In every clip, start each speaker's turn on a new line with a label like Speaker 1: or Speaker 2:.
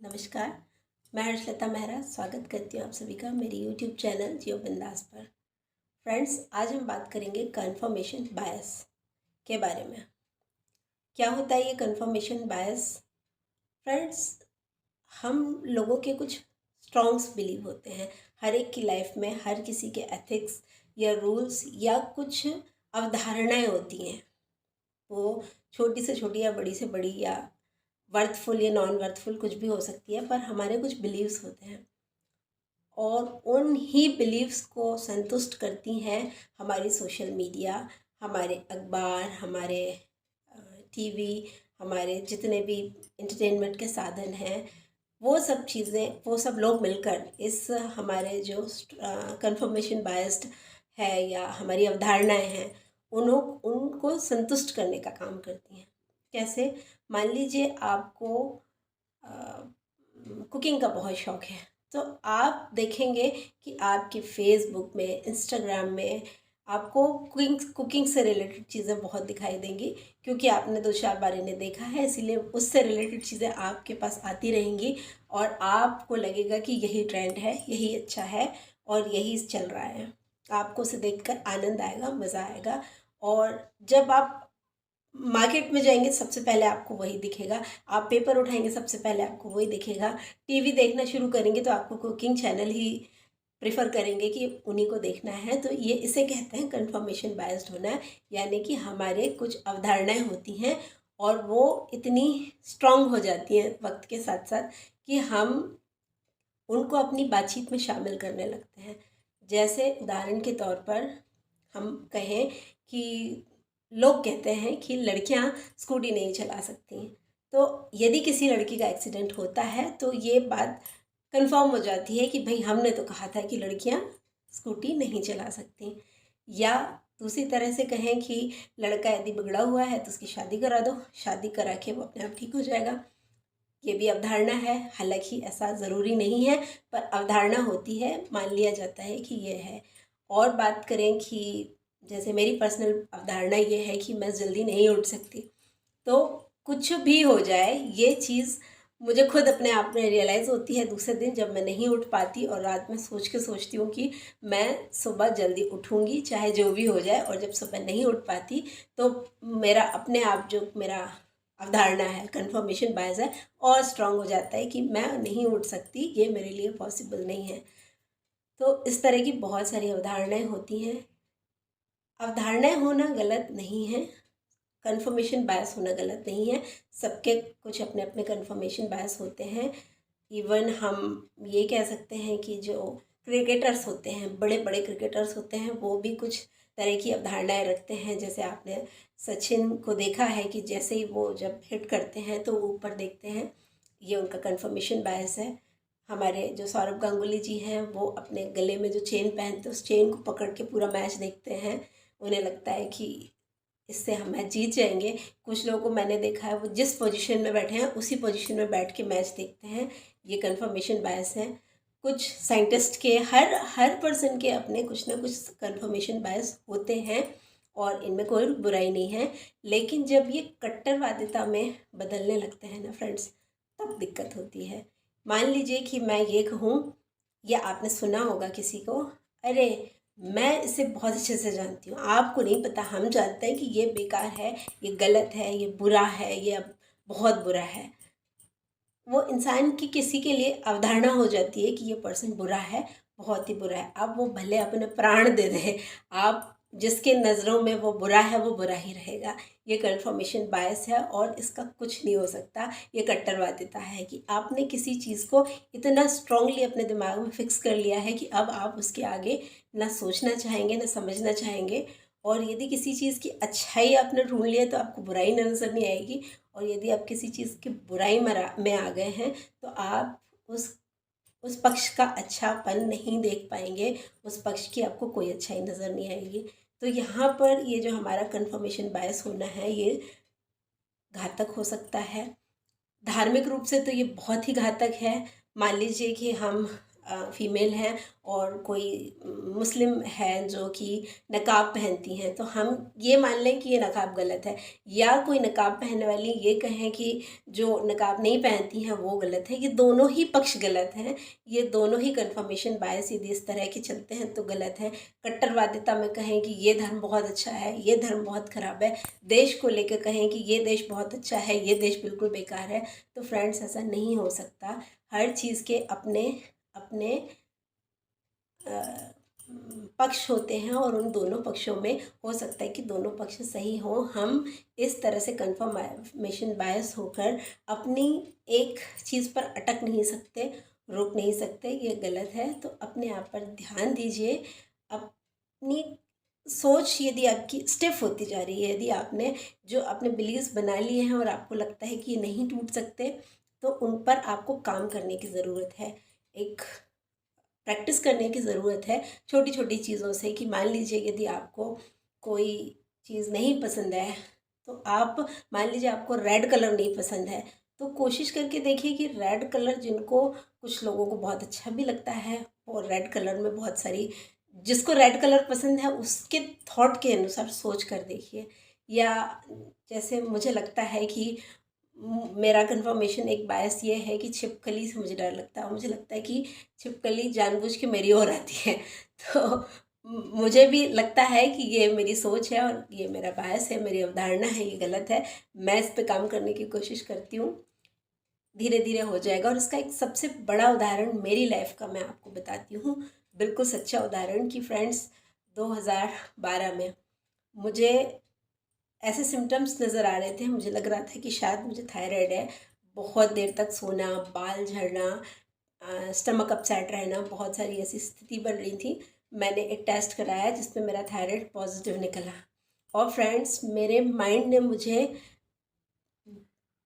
Speaker 1: नमस्कार। मैं हर्षलता मेहरा स्वागत करती हूँ आप सभी का मेरी यूट्यूब चैनल जियो बिंदास पर। फ्रेंड्स, आज हम बात करेंगे कन्फर्मेशन बायस के बारे में। क्या होता है ये कन्फर्मेशन बायस? फ्रेंड्स, हम लोगों के कुछ स्ट्रॉन्ग्स बिलीव होते हैं। हर एक की लाइफ में हर किसी के एथिक्स या रूल्स या कुछ अवधारणाएं होती हैं। वो छोटी से छोटी या बड़ी से बड़ी या वर्थफुल या नॉन वर्थफुल कुछ भी हो सकती है, पर हमारे कुछ बिलीव्स होते हैं और उन ही बिलीव्स को संतुष्ट करती हैं हमारी सोशल मीडिया, हमारे अखबार, हमारे टीवी, हमारे जितने भी इंटरटेनमेंट के साधन हैं। वो सब चीज़ें, वो सब लोग मिलकर इस हमारे जो कंफर्मेशन बायस्ड है या हमारी अवधारणाएं हैं, उनको संतुष्ट करने का काम करती हैं। कैसे? मान लीजिए आपको कुकिंग का बहुत शौक़ है, तो आप देखेंगे कि आपके फेसबुक में, इंस्टाग्राम में आपको कुकिंग से रिलेटेड चीज़ें बहुत दिखाई देंगी, क्योंकि आपने 2-4 बार इन्हें देखा है, इसीलिए उससे रिलेटेड चीज़ें आपके पास आती रहेंगी और आपको लगेगा कि यही ट्रेंड है, यही अच्छा है और यही चल रहा है। आपको उसे देखकर आनंद आएगा, मज़ा आएगा और जब आप मार्केट में जाएंगे सबसे पहले आपको वही दिखेगा। आप पेपर उठाएंगे सबसे पहले आपको वही दिखेगा। टीवी देखना शुरू करेंगे तो आपको कुकिंग चैनल ही प्रेफर करेंगे कि उन्हीं को देखना है। तो ये इसे कहते हैं कन्फर्मेशन बायस्ड होना, यानी कि हमारे कुछ अवधारणाएं होती हैं और वो इतनी स्ट्रांग हो जाती हैं वक्त के साथ साथ कि हम उनको अपनी बातचीत में शामिल करने लगते हैं। जैसे उदाहरण के तौर पर हम कहें कि लोग कहते हैं कि लड़कियां स्कूटी नहीं चला सकती, तो यदि किसी लड़की का एक्सीडेंट होता है तो ये बात कंफर्म हो जाती है कि भाई हमने तो कहा था कि लड़कियां स्कूटी नहीं चला सकती। या दूसरी तरह से कहें कि लड़का यदि बिगड़ा हुआ है तो उसकी शादी करा दो, शादी करा के वो अपने आप ठीक हो जाएगा। ये भी अवधारणा है, हालांकि ऐसा ज़रूरी नहीं है, पर अवधारणा होती है, मान लिया जाता है कि ये है। और बात करें कि जैसे मेरी पर्सनल अवधारणा ये है कि मैं जल्दी नहीं उठ सकती, तो कुछ भी हो जाए ये चीज़ मुझे खुद अपने आप में रियलाइज़ होती है दूसरे दिन, जब मैं नहीं उठ पाती और रात में सोचती हूँ कि मैं सुबह जल्दी उठूँगी चाहे जो भी हो जाए, और जब सुबह नहीं उठ पाती तो मेरा अपने आप जो मेरा अवधारणा है, कन्फर्मेशन बायस है, और स्ट्रांग हो जाता है कि मैं नहीं उठ सकती, ये मेरे लिए पॉसिबल नहीं है। तो इस तरह की बहुत सारी अवधारणाएं होती हैं। अवधारणाएं होना गलत नहीं है, कन्फर्मेशन बायस होना गलत नहीं है। सबके कुछ अपने अपने कन्फर्मेशन बायस होते हैं। इवन हम ये कह सकते हैं कि जो क्रिकेटर्स होते हैं, बड़े बड़े क्रिकेटर्स होते हैं, वो भी कुछ तरह की अवधारणाएं रखते हैं। जैसे आपने सचिन को देखा है कि जैसे ही वो जब हिट करते हैं तो ऊपर देखते हैं, ये उनका कन्फर्मेशन बायस है। हमारे जो सौरभ गांगुली जी हैं, वो अपने गले में जो चेन पहनते हैं उस चेन को पकड़ के पूरा मैच देखते हैं। उन्हें लगता है कि इससे हम मैच जीत जाएंगे। कुछ लोगों को मैंने देखा है वो जिस पोजीशन में बैठे हैं उसी पोजीशन में बैठ के मैच देखते हैं। ये कन्फर्मेशन बायस है। कुछ साइंटिस्ट के, हर पर्सन के अपने कुछ ना कुछ कन्फर्मेशन बायस होते हैं और इनमें कोई बुराई नहीं है। लेकिन जब ये कट्टरवादिता में बदलने लगते हैं ना फ्रेंड्स, तब दिक्कत होती है। मान लीजिए कि मैं ये कहूँ, या आपने सुना होगा किसी को, अरे मैं इसे बहुत अच्छे से जानती हूँ, आपको नहीं पता, हम जानते हैं कि ये बेकार है, ये गलत है, ये बुरा है, ये अब बहुत बुरा है। वो इंसान की किसी के लिए अवधारणा हो जाती है कि ये पर्सन बुरा है, बहुत ही बुरा है। अब वो भले अपने प्राण दे दें, आप जिसके नज़रों में वो बुरा है वो बुरा ही रहेगा। ये कन्फर्मेशन बायस है और इसका कुछ नहीं हो सकता। ये कट्टरवादिता है कि आपने किसी चीज़ को इतना स्ट्रांगली अपने दिमाग में फिक्स कर लिया है कि अब आप उसके आगे ना सोचना चाहेंगे, ना समझना चाहेंगे। और यदि किसी चीज़ की अच्छाई आपने ढूंढ लिया तो आपको बुराई नज़र नहीं आएगी, और यदि आप किसी चीज़ की बुराई में आ गए हैं तो आप उस पक्ष का अच्छापन नहीं देख पाएंगे, उस पक्ष की आपको कोई अच्छाई नज़र नहीं आएगी। तो यहाँ पर ये जो हमारा कन्फर्मेशन बायस होना है, ये घातक हो सकता है। धार्मिक रूप से तो ये बहुत ही घातक है। मान लीजिए कि हम फीमेल हैं और कोई मुस्लिम है जो कि नकाब पहनती हैं, तो हम ये मान लें कि ये नकाब गलत है, या कोई नकाब पहनने वाली ये कहें कि जो नकाब नहीं पहनती हैं वो गलत है। ये दोनों ही पक्ष गलत हैं, ये दोनों ही कन्फर्मेशन बायस यदि इस तरह के चलते हैं तो गलत है। कट्टरवादिता में कहें कि ये धर्म बहुत अच्छा है, ये धर्म बहुत ख़राब है, देश को लेकर कहें कि ये देश बहुत अच्छा है, ये देश बिल्कुल बेकार है, तो फ्रेंड्स ऐसा नहीं हो सकता। हर चीज़ के अपने अपने पक्ष होते हैं और उन दोनों पक्षों में हो सकता है कि दोनों पक्ष सही हों। हम इस तरह से कन्फर्मेशन बायस होकर अपनी एक चीज़ पर अटक नहीं सकते, रोक नहीं सकते, ये गलत है। तो अपने आप पर ध्यान दीजिए। अपनी सोच यदि आपकी स्टिफ होती जा रही है, यदि आपने जो अपने बिलीव्स बना लिए हैं और आपको लगता है कि ये नहीं टूट सकते, तो उन पर आपको काम करने की ज़रूरत है। एक प्रैक्टिस करने की ज़रूरत है छोटी छोटी चीज़ों से, कि मान लीजिए यदि आपको कोई चीज़ नहीं पसंद है, तो आप मान लीजिए आपको रेड कलर नहीं पसंद है, तो कोशिश करके देखिए कि रेड कलर, जिनको कुछ लोगों को बहुत अच्छा भी लगता है, और रेड कलर में बहुत सारी, जिसको रेड कलर पसंद है उसके थॉट के अनुसार सोच कर देखिए। या जैसे मुझे लगता है कि मेरा कन्फर्मेशन एक बायस ये है कि छिपकली से मुझे डर लगता है, मुझे लगता है कि छिपकली जानबूझ के मेरी ओर आती है। तो मुझे भी लगता है कि ये मेरी सोच है और ये मेरा बायस है, मेरी अवधारणा है, ये गलत है। मैं इस पे काम करने की कोशिश करती हूँ, धीरे धीरे हो जाएगा। और इसका एक सबसे बड़ा उदाहरण मेरी लाइफ का मैं आपको बताती हूँ, बिल्कुल सच्चा उदाहरण, कि फ्रेंड्स 2012 में मुझे ऐसे सिम्टम्स नज़र आ रहे थे, मुझे लग रहा था कि शायद मुझे थायराइड है। बहुत देर तक सोना, बाल झड़ना, स्टमक अपसेट रहना, बहुत सारी ऐसी स्थिति बन रही थी। मैंने एक टेस्ट कराया जिसमें मेरा थायराइड पॉजिटिव निकला। और फ्रेंड्स, मेरे माइंड ने मुझे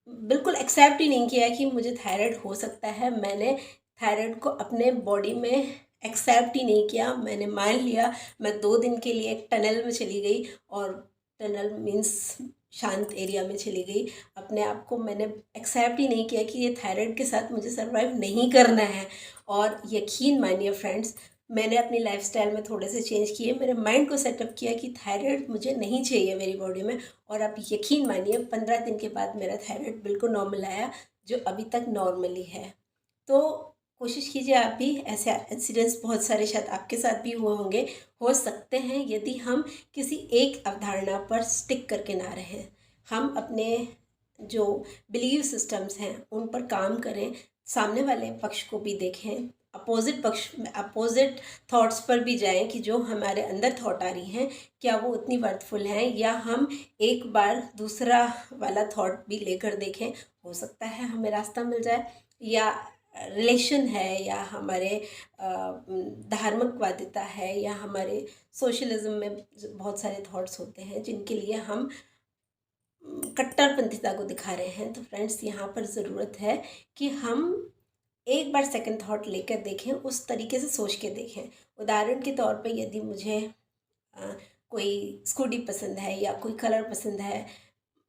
Speaker 1: बिल्कुल एक्सेप्ट ही नहीं किया कि मुझे थायराइड हो सकता है। मैंने थायराइड को अपने बॉडी में एक्सेप्ट ही नहीं किया। मैंने मान लिया। मैं 2 दिन के लिए एक टनल में चली गई, और टनल मीन्स शांत एरिया में चली गई। अपने आप को मैंने एक्सेप्ट ही नहीं किया कि ये थायराइड के साथ मुझे सर्वाइव नहीं करना है। और यकीन मानिए फ्रेंड्स, मैंने अपनी लाइफस्टाइल में थोड़े से चेंज किए, मेरे माइंड को सेटअप किया कि थायराइड मुझे नहीं चाहिए मेरी बॉडी में। और आप यकीन मानिए 15 दिन के बाद मेरा थायराइड बिल्कुल नॉर्मल आया, जो अभी तक नॉर्मली है। तो कोशिश कीजिए आप भी। ऐसे इंसिडेंट्स बहुत सारे शायद आपके साथ भी हुए होंगे, हो सकते हैं, यदि हम किसी एक अवधारणा पर स्टिक करके ना रहें। हम अपने जो बिलीव सिस्टम्स हैं उन पर काम करें, सामने वाले पक्ष को भी देखें, अपोजिट पक्ष में अपोजिट थॉट्स पर भी जाएं कि जो हमारे अंदर थॉट आ रही हैं क्या वो उतनी वर्थफुल हैं, या हम एक बार दूसरा वाला थॉट भी लेकर देखें। हो सकता है हमें रास्ता मिल जाए, या रिलेशन है, या हमारे धार्मिकवादिता है, या हमारे सोशलिज्म में बहुत सारे थॉट्स होते हैं जिनके लिए हम कट्टरपंथीता को दिखा रहे हैं। तो फ्रेंड्स, यहाँ पर ज़रूरत है कि हम एक बार सेकंड थॉट लेकर देखें, उस तरीके से सोच के देखें। उदाहरण के तौर पे यदि मुझे कोई स्कूटी पसंद है या कोई कलर पसंद है,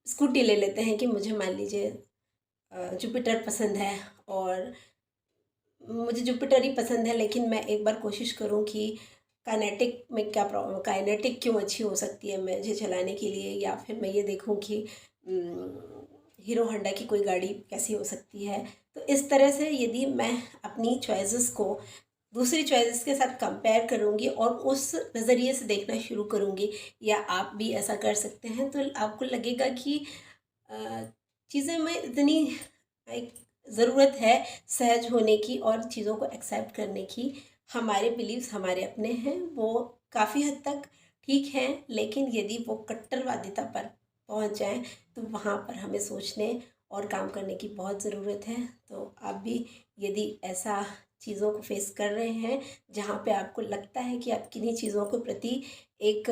Speaker 1: स्कूटी ले लेते हैं कि मुझे मान लीजिए जुपिटर पसंद है, और मुझे जुपिटर ही पसंद है, लेकिन मैं एक बार कोशिश करूं कि काइनेटिक में क्या प्रॉब्लम, काइनेटिक क्यों अच्छी हो सकती है मुझे चलाने के लिए, या फिर मैं ये देखूं कि हीरो होंडा की कोई गाड़ी कैसी हो सकती है। तो इस तरह से यदि मैं अपनी चॉइसेस को दूसरी चॉइसेस के साथ कंपेयर करूंगी और उस नज़रिए से देखना शुरू करूंगी, या आप भी ऐसा कर सकते हैं, तो आपको लगेगा कि चीज़ें में इतनी एक ज़रूरत है सहज होने की और चीज़ों को एक्सेप्ट करने की। हमारे बिलीव्स हमारे अपने हैं, वो काफ़ी हद तक ठीक हैं, लेकिन यदि वो कट्टरवादिता पर पहुंच जाएं तो वहाँ पर हमें सोचने और काम करने की बहुत ज़रूरत है। तो आप भी यदि ऐसा चीज़ों को फेस कर रहे हैं जहाँ पे आपको लगता है कि आप किन्हीं चीज़ों के प्रति एक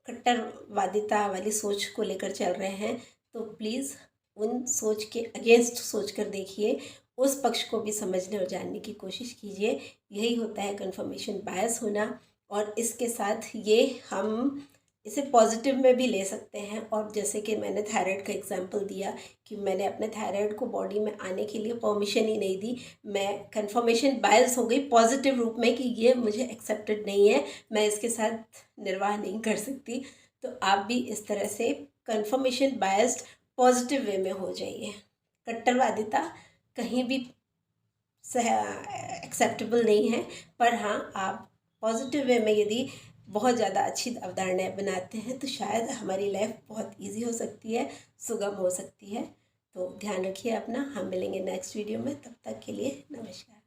Speaker 1: कट्टरवादिता वाली सोच को लेकर चल रहे हैं, तो प्लीज़ उन सोच के अगेंस्ट सोच कर देखिए, उस पक्ष को भी समझने और जानने की कोशिश कीजिए। यही होता है कन्फर्मेशन बायस होना। और इसके साथ ये हम इसे पॉजिटिव में भी ले सकते हैं। और जैसे कि मैंने थायराइड का एग्जांपल दिया कि मैंने अपने थायराइड को बॉडी में आने के लिए परमिशन ही नहीं दी, मैं कन्फर्मेशन बायस हो गई पॉजिटिव रूप में कि ये मुझे एक्सेप्टेड नहीं है, मैं इसके साथ निर्वाह नहीं कर सकती। तो आप भी इस तरह से कन्फर्मेशन बायस्ड पॉजिटिव वे में हो जाइए। कट्टरवादिता कहीं भी एक्सेप्टेबल नहीं है, पर हाँ आप पॉजिटिव वे में यदि बहुत ज़्यादा अच्छी अवधारणाएं बनाते हैं तो शायद हमारी लाइफ बहुत इजी हो सकती है, सुगम हो सकती है। तो ध्यान रखिए अपना, हम मिलेंगे नेक्स्ट वीडियो में, तब तक के लिए नमस्कार।